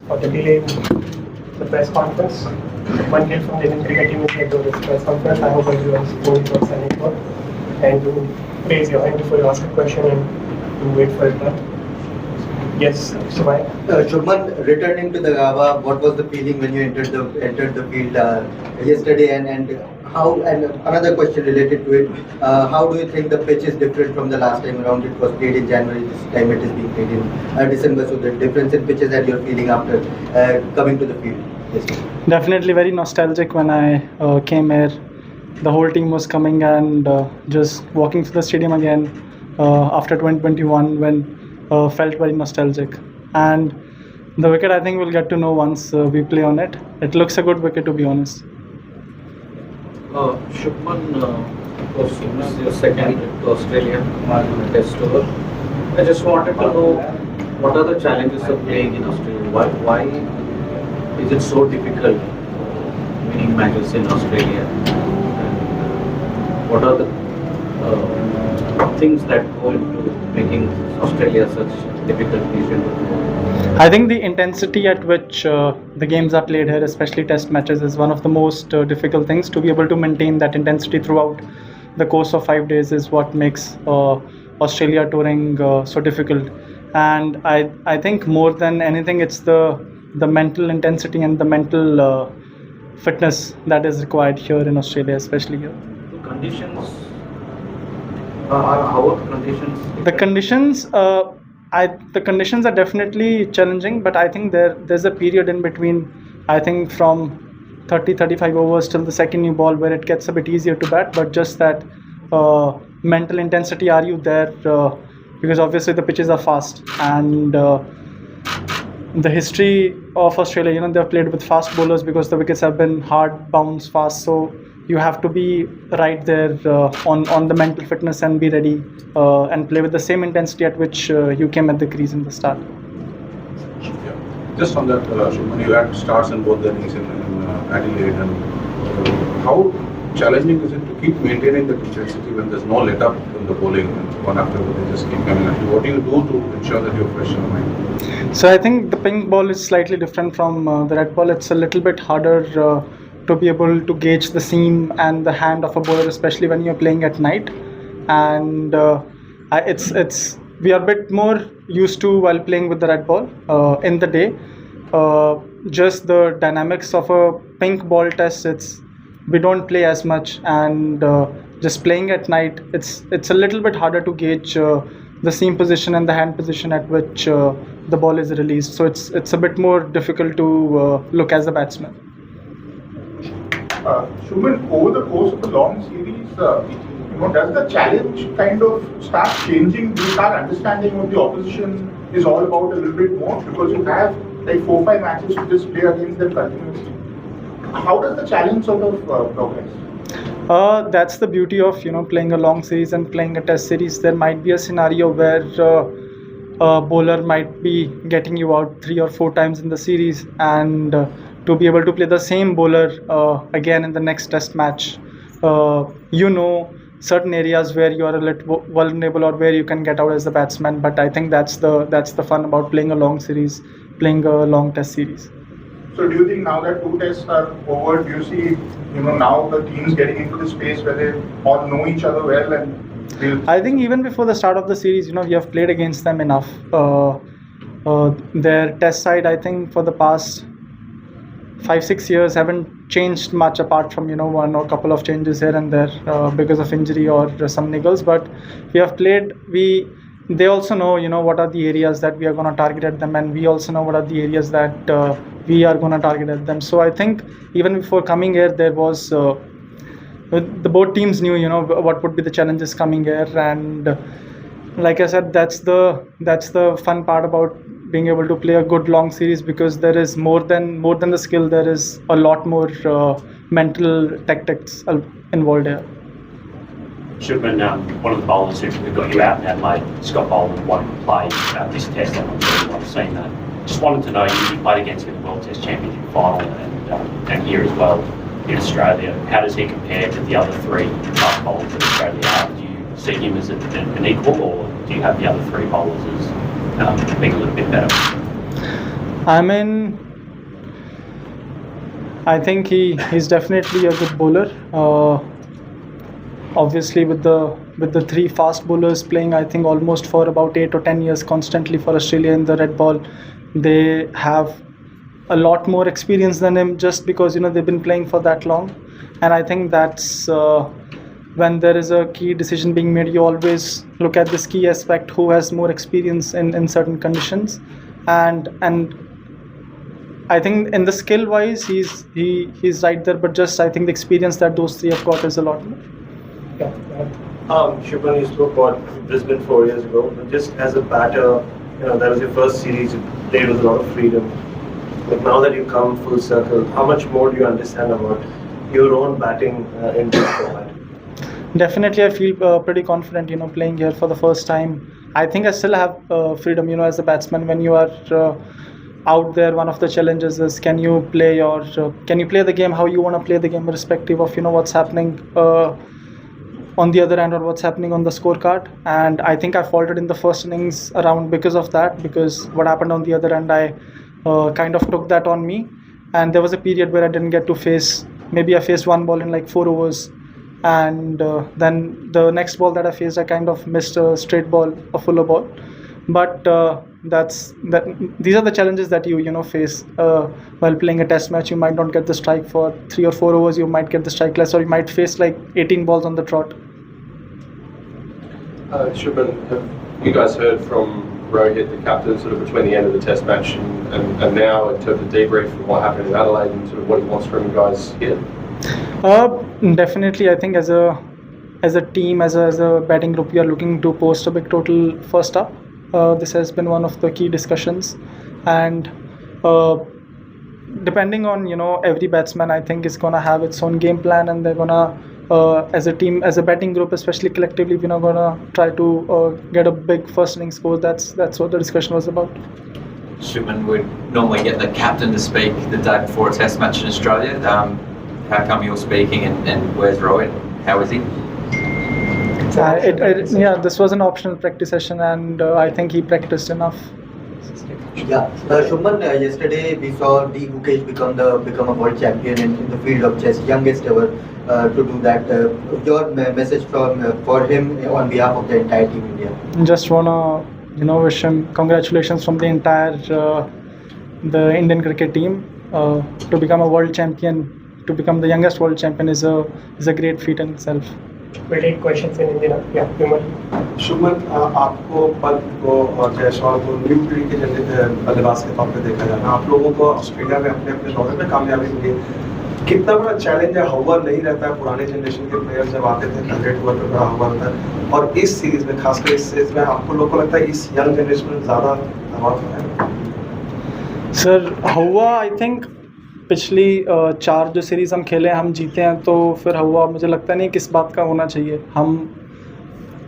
for the delay in the press conference. One gill from the Indian cricket team is here to this press conference. I hope everyone's holding your signing for and to raise your hand before you ask a question and to wait for it done. Yes, Shubham. Shubham, returning to the Gava, what was the feeling when you entered the field yesterday, and how? And another question related to it: how do you think the pitch is different from the last time around? It was played in January. This time it is being played in December. So the difference in pitches that you're feeling after coming to the field. Yes. Definitely very nostalgic when I came here. The whole team was coming and just walking through the stadium again after 2021 when felt very nostalgic. And the wicket I think we'll get to know once we play on it. It looks a good wicket to be honest. Shubham, of course, this is your second trip to Australia test tour. I just wanted to know what are the challenges of playing in Australia? Why is it so difficult winning matches in Australia? And what are the things that go into making Australia such a difficult region to play? I think the intensity at which the games are played here, especially test matches, is one of the most difficult things. To be able to maintain that intensity throughout the course of 5 days is what makes Australia touring so difficult. And I think more than anything, it's the mental intensity and the mental fitness that is required here in Australia, especially here. The conditions how are the conditions? The conditions are definitely challenging, but I think there's a period in between, I think from 30-35 overs till the second new ball where it gets a bit easier to bat, but just that mental intensity, are you there? Because obviously the pitches are fast, and the history of Australia, they've played with fast bowlers because the wickets have been hard, bounce, fast, so you have to be right there on the mental fitness and be ready and play with the same intensity at which you came at the crease in the start. Yeah. Just on that, Shubham, you had starts in both the innings in Adelaide, and how challenging is it to keep maintaining the intensity when there's no let up in the bowling and one after another they just keep coming at you? What do you do to ensure that you're fresh in the mind? So I think the pink ball is slightly different from the red ball. It's a little bit harder to be able to gauge the seam and the hand of a bowler, especially when you're playing at night. And we are a bit more used to while playing with the red ball in the day. Just the dynamics of a pink ball test, we don't play as much, and just playing at night, it's a little bit harder to gauge the seam position and the hand position at which the ball is released. So it's a bit more difficult to look as a batsman. Shubham, over the course of a long series, does the challenge kind of start changing? Do you start understanding what the opposition is all about a little bit more? Because you have like 4-5 matches to just play against them continuously. How does the challenge sort of progress? That's the beauty of playing a long series and playing a test series. There might be a scenario where a bowler might be getting you out 3 or 4 times in the series, and to be able to play the same bowler again in the next test match, certain areas where you are a little vulnerable or where you can get out as a batsman. But I think that's the fun about playing a long series, playing a long test series. So do you think now that 2 tests are over, do you see now the teams getting into the space where they all know each other well? And I think even before the start of the series, we have played against them enough. Their test side, I think, for the past 5-6 years haven't changed much, apart from one or couple of changes here and there because of injury or some niggles. But we have played. They also know what are the areas that we are going to target at them, and we also know what are the areas that we are going to target at them. So I think even before coming here, there was the both teams knew what would be the challenges coming here, and like I said, that's the fun part about being able to play a good long series, because there is more than the skill. There is a lot more mental tactics involved here. Shubham, one of the bowlers who got you out in Adelaide, Scott Boland, won't play this test. I've seen that. Just wanted to know, you played against him in the World Test Championship final and here as well in Australia. How does he compare to the other 3 fast bowlers that Australia have? Do you see him as an equal, or do you have the other 3 bowlers as being a little bit better? I mean, I think he's definitely a good bowler. Obviously, with the three fast bowlers playing, I think almost for about 8 or 10 years constantly for Australia in the red ball, they have a lot more experience than him just because they've been playing for that long, and I think that's when there is a key decision being made, you always look at this key aspect: who has more experience in certain conditions, and I think in the skill wise he's right there, but just I think the experience that those three have got is a lot more. Yeah. Shubham, you spoke about Brisbane 4 years ago, but just as a batter, that was your first series, you played with a lot of freedom. But now that you come full circle, how much more do you understand about your own batting in this format? Definitely, I feel pretty confident, playing here for the first time. I think I still have freedom, as a batsman. When you are out there, one of the challenges is can you play the game how you want to play the game, irrespective of what's happening on the other end or what's happening on the scorecard. And I think I faltered in the first innings around because of that, because what happened on the other end, I kind of took that on me. And there was a period where I didn't get to face, maybe I faced one ball in like 4 overs. And then the next ball that I faced, I kind of missed a straight ball, a fuller ball. But these are the challenges that you face while playing a test match. You might not get the strike for 3 or 4 overs, you might get the strike less, or you might face like 18 balls on the trot. Shubham, have you guys heard from Rohit, the captain, sort of between the end of the test match and now, in terms of debrief from what happened in Adelaide and sort of what he wants from you guys here? Definitely, I think as a team, as a batting group, we are looking to post a big total first up. This has been one of the key discussions, and depending on every batsman, I think is gonna have its own game plan, and they're gonna as a team, as a batting group, especially collectively, we're not gonna try to get a big first inning score. That's what the discussion was about. Shubham would normally get the captain to speak the day before a test match in Australia. How come you're speaking, and where's Rohit? How is he? This was an optional practice session, and I think he practiced enough. Yeah, Shubham, yesterday we saw D. Gukesh become a world champion in the field of chess, youngest ever to do that. Your message for him on behalf of the entire team India? Just wanna wish him congratulations from the entire the Indian cricket team. To become a world champion, to become the youngest world champion is a great feat in itself. We'll take questions in India. Yeah, Vimal. Shubman, आपको पद को और जायसवाल को new पीढ़ी के बल्लेबाज के तौर पे देखा जाना, आप लोगों को ऑस्ट्रेलिया में अपने अपने दौरे में कामयाबी मिली, कितना बड़ा चैलेंज है? हवा नहीं रहता है, पुराने जनरेशन के प्लेयर्स जब आते थे 100 ओवर पे बड़ा हवा रहता है, और इस सीरीज में, खासकर इस सीरीज में आपको लोगों को लगता है इस यंग जनरेशन में ज़्यादा दबाव है? सर, हवा आई थिंक पिछली 4 जो सीरीज़ हम खेले हम जीते हैं, तो फिर हवा मुझे लगता नहीं किस बात का होना चाहिए।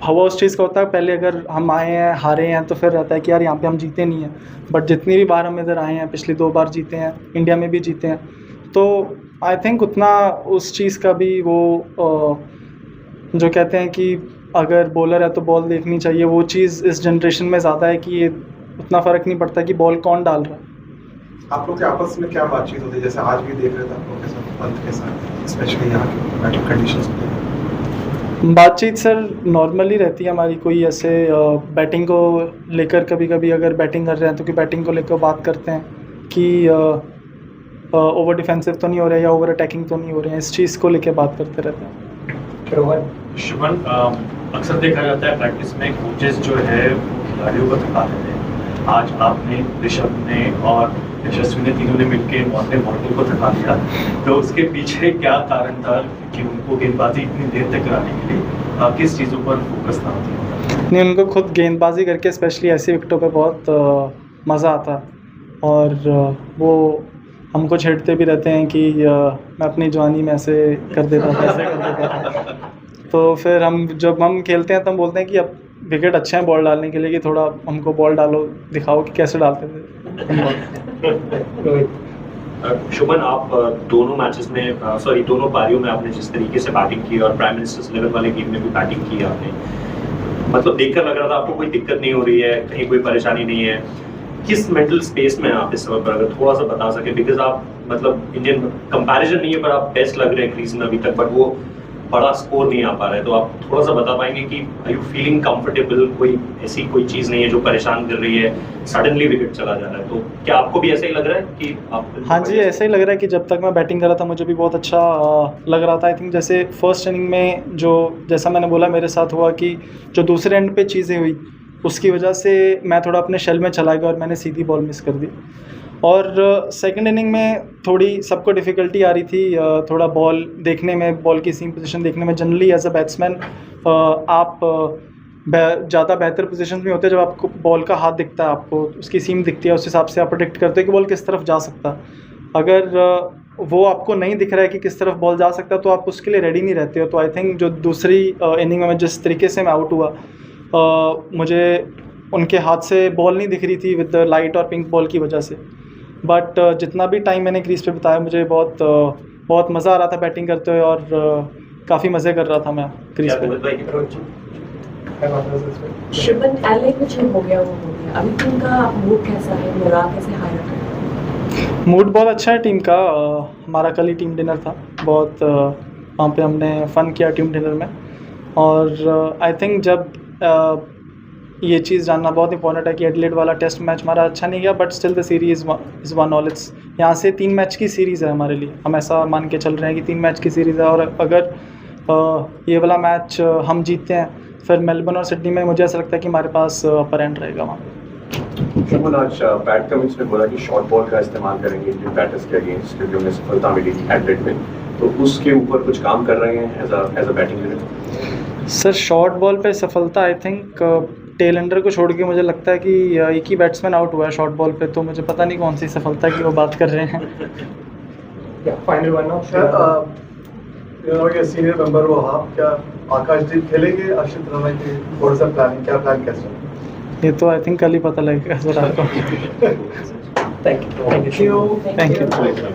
हवा उस चीज़ का होता है, पहले अगर हम आए हैं हारे हैं तो फिर रहता है कि यार यहाँ पे हम जीते नहीं हैं, बट जितनी भी बार हम इधर आए हैं, पिछली 2 बार जीते हैं, इंडिया में भी जीते हैं, तो आई थिंक उतना उस चीज़ का भी वो जो कहते हैं कि अगर बॉलर है तो बॉल देखनी चाहिए, वो चीज़ इस जनरेशन में ज़्यादा है कि ये उतना फ़र्क नहीं पड़ता कि बॉल कौन डाल रहा है। आप लोग के आपस में क्या बातचीत होती है? जैसे आज भी देख रहे थे आप लोग के साथ, पंत के साथ, स्पेशली यहाँ के बैटिंग कंडीशंस में। बातचीत सर नॉर्मली रहती है हमारी, कोई ऐसे बैटिंग को लेकर कभी कभी अगर बैटिंग कर रहे हैं तो कि बैटिंग को लेकर बात करते हैं कि ओवर डिफेंसिव तो नहीं हो रहा है या ओवर अटैकिंग तो नहीं हो रहे हैं, इस चीज़ को लेकर बात करते रहते हैं। शुभम, अक्सर देखा जाता है प्रैक्टिस में कोचेस जो है खिलाड़ियों को थका देते हैं। आज आपने, ऋषभ ने और यशस्वी ने, तीनों ने मिलकर अपने बॉलर को थका दिया, तो उसके पीछे क्या कारण था कि उनको गेंदबाजी इतनी देर तक कराने के लिए किस चीज़ों पर फोकस था? नहीं, उनको खुद गेंदबाजी करके स्पेशली ऐसी विकेटों पे बहुत मज़ा आता, और वो हमको छेड़ते भी रहते हैं कि मैं अपनी जवानी में ऐसे कर देता था, ऐसे कर देता था। तो फिर जब हम खेलते हैं तो हम बोलते हैं कि अब विकेट अच्छे हैं बॉल डालने के लिए, कि थोड़ा हमको बॉल डालो, दिखाओ कि कैसे डालते थे। शुभमन, आप दोनों मैचेस में दोनों पारियों में आपने जिस तरीके से बैटिंग की और प्राइम मिनिस्टर्स लेवल वाले गेम में भी बैटिंग की आपने, मतलब देखकर लग रहा था आपको कोई दिक्कत नहीं हो रही है, कहीं कोई परेशानी नहीं है। किस मेंटल स्पेस में हैं आप इस समय पर, अगर थोड़ा सा बता सके, बिकॉज आप मतलब इंडियन कंपैरिजन नहीं है पर आप बेस्ट लग रहे हैं क्रीज में अभी तक, बट वो बड़ा स्कोर नहीं आ पा रहा है, तो आप थोड़ा सा बता पाएंगे कि आर यू फीलिंग कंफर्टेबल, कोई ऐसी कोई चीज़ नहीं है जो परेशान कर रही है, सडनली विकेट चला जा रहा है, तो क्या आपको भी ऐसा ही लग रहा है कि आप? हाँ जी, ऐसा ही लग रहा है कि जब तक मैं बैटिंग कर रहा था मुझे भी बहुत अच्छा लग रहा था। आई थिंक जैसे फर्स्ट इनिंग में जो जैसा मैंने बोला मेरे साथ हुआ कि जो दूसरे एंड पे चीज़ें हुई उसकी वजह से मैं थोड़ा अपने शेल में चला गया और मैंने सीधी बॉल मिस कर दी। और सेकंड इनिंग में थोड़ी सबको डिफ़िकल्टी आ रही थी, थोड़ा बॉल देखने में, बॉल की सीम पोजीशन देखने में। जनरली एज अ बैट्समैन आप ज़्यादा बेहतर पोजीशन में होते हैं जब आपको बॉल का हाथ दिखता है, आपको उसकी सीम दिखती है, उस हिसाब से आप प्रेडिक्ट करते हो कि बॉल किस तरफ जा सकता है। अगर वो आपको नहीं दिख रहा है कि किस तरफ बॉल जा सकता है तो आप उसके लिए रेडी नहीं रहते हो। तो आई थिंक जो दूसरी इनिंग में जिस तरीके से मैं आउट हुआ, मुझे उनके हाथ से बॉल नहीं दिख रही थी विद द लाइट और पिंक बॉल की वजह से। बट जितना भी टाइम मैंने क्रीज पे बिताया मुझे बहुत मज़ा आ रहा था बैटिंग करते हुए और काफ़ी मज़े कर रहा था मैं क्रीज पे। शुभम, एलए कुछ हो गया वो हो गया, अभी टीम का मूड कैसा है, मोराल कैसे हाई रखा है? मूड बहुत अच्छा है टीम का। हमारा कल ही टीम डिनर था, बहुत वहाँ पे हमने फ़न किया टीम डिनर में। और आई थिंक जब ये चीज़ जानना बहुत इंपॉर्टेंट है कि एडिलेड वाला टेस्ट मैच हमारा अच्छा नहीं गया, but still the series is one all. It's यहाँ से 3 मैच की सीरीज़ है हमारे लिए, हम ऐसा मान के चल रहे हैं कि 3 मैच की सीरीज़ है। और अगर ये वाला मैच हम जीतते हैं फिर मेलबर्न और सिडनी में मुझे ऐसा लगता है कि हमारे पास अपर एंड रहेगा वहाँ पे। शुभम, आज बैट कमिंस ने बोला कि शॉर्ट बॉल का इस्तेमाल करेंगे इंडियन बैटर्स के अगेंस्ट, क्योंकि उन्हें सफलता मिली एडिलेड में, तो उसके ऊपर कुछ काम कर रहे हैं as a batting unit? Sir short ball पे सफलता आई थिंक टेल एंडर को छोड़ के मुझे लगता है कि एक ही बैट्समैन आउट हुआ है शॉर्ट बॉल पे, तो मुझे पता नहीं कौन सी सफलता की वो बात कर रहे हैं। Final one now. ये सीनियर मेंबर हो आप, क्या आकाशदीप खेलेंगे अर्शित राणा की? थोड़ा सा प्लानिंग, क्या प्लान कैसे? ये तो आई थिंक कल ही पता लगेगा सर आपको। Thank you. Thank you.